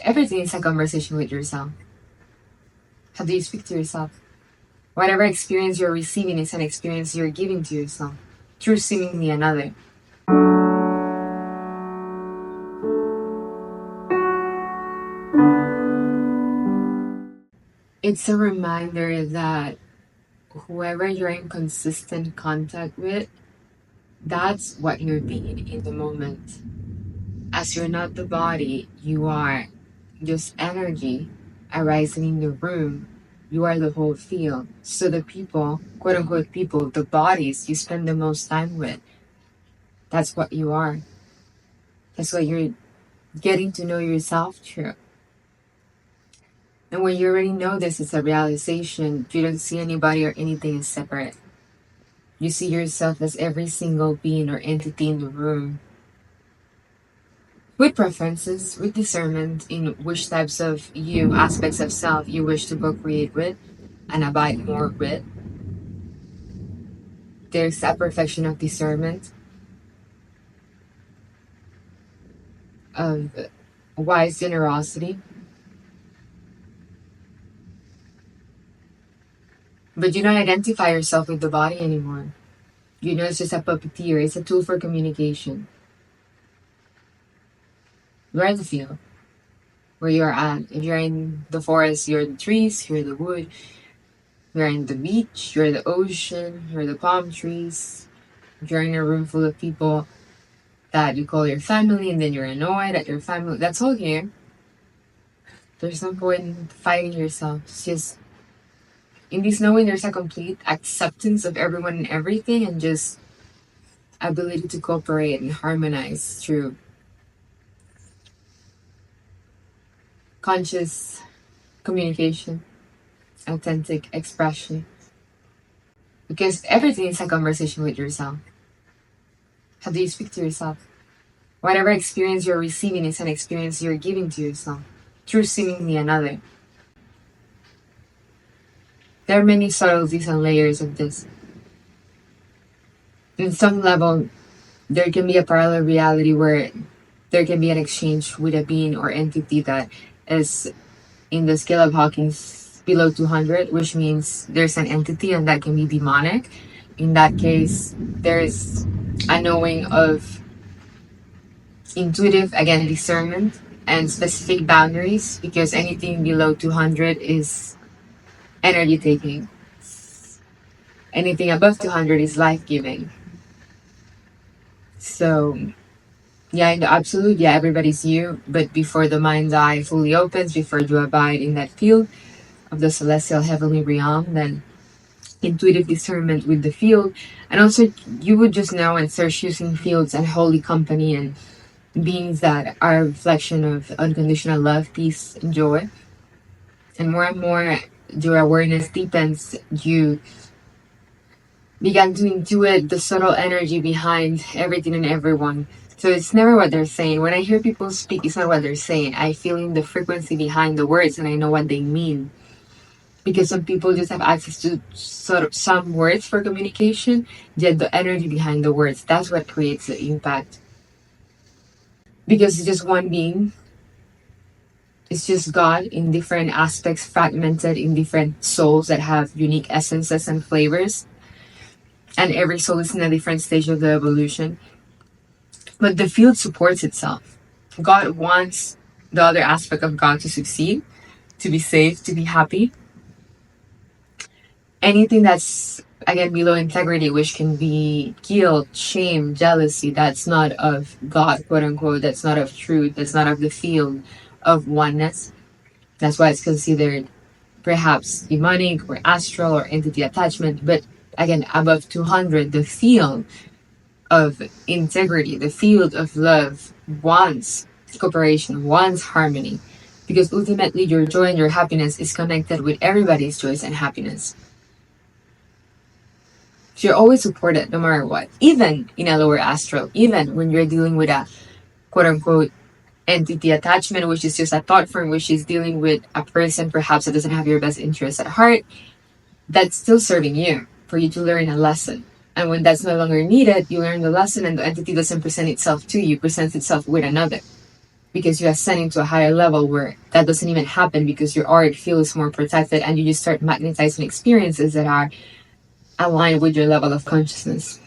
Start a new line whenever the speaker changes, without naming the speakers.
everything is a conversation with yourself. How do you speak to yourself? Whatever experience you're receiving is an experience you're giving to yourself through seemingly another. It's a reminder that whoever you're in consistent contact with, that's what you're being in the moment. As you're not the body, you are just energy arising in the room. You are the whole field. So the people, quote unquote people, the bodies you spend the most time with, that's what you are. That's what you're getting to know yourself through. And when you already know this, it's a realization. You don't see anybody or anything as separate. You see yourself as every single being or entity in the room, with preferences, with discernment in which types of you, aspects of self you wish to co-create with and abide more with. There's a perfection of discernment, of wise generosity. But you don't identify yourself with the body anymore. You know it's just a puppeteer. It's a tool for communication. You are the field where you're at. If you're in the forest, you're the trees, you're the wood. You're in the beach, you're the ocean, you're the palm trees. If you're in a room full of people that you call your family and then you're annoyed at your family, that's all here. There's no point in fighting yourself. It's just, in this knowing, there's a complete acceptance of everyone and everything, and just ability to cooperate and harmonize through conscious communication, authentic expression. Because everything is a conversation with yourself. How do you speak to yourself? Whatever experience you're receiving is an experience you're giving to yourself through seemingly another. There are many subtleties and layers of this. In some level, there can be a parallel reality where there can be an exchange with a being or entity that is in the scale of Hawkins below 200, which means there's an entity and that can be demonic. In that case, there's a knowing of intuitive, again, discernment and specific boundaries, because anything below 200 is energy taking. Anything above 200 is life giving. So, yeah, in the absolute, yeah, everybody's you, but before the mind's eye fully opens, before you abide in that field of the celestial heavenly realm, then intuitive discernment with the field, and also you would just know and search using fields and holy company and beings that are a reflection of unconditional love, peace, and joy. And more your awareness deepens, you began to intuit the subtle energy behind everything and everyone. So it's never what they're saying. When I hear people speak, it's not what they're saying. I feel in the frequency behind the words and I know what they mean. Because some people just have access to sort of some words for communication, yet the energy behind the words, that's what creates the impact. Because it's just one being. It's just God in different aspects, fragmented in different souls that have unique essences and flavors. And every soul is in a different stage of the evolution. But the field supports itself. God wants the other aspect of God to succeed, to be safe, to be happy. Anything that's, again, below integrity, which can be guilt, shame, jealousy, that's not of God, quote unquote, that's not of truth, that's not of the field of oneness. That's why it's considered perhaps demonic or astral or entity attachment. But again, above 200, the field of integrity, the field of love wants cooperation, wants harmony, because ultimately your joy and your happiness is connected with everybody's joy and happiness. So you're always supported no matter what, even in a lower astral, even when you're dealing with a quote unquote entity attachment, which is just a thought form, which is dealing with a person perhaps that doesn't have your best interest at heart. That's still serving you for you to learn a lesson. And when that's no longer needed, you learn the lesson and the entity doesn't present itself to you, presents itself with another. because you ascend into a higher level where that doesn't even happen, because your auric field is more protected and you just start magnetizing experiences that are aligned with your level of consciousness.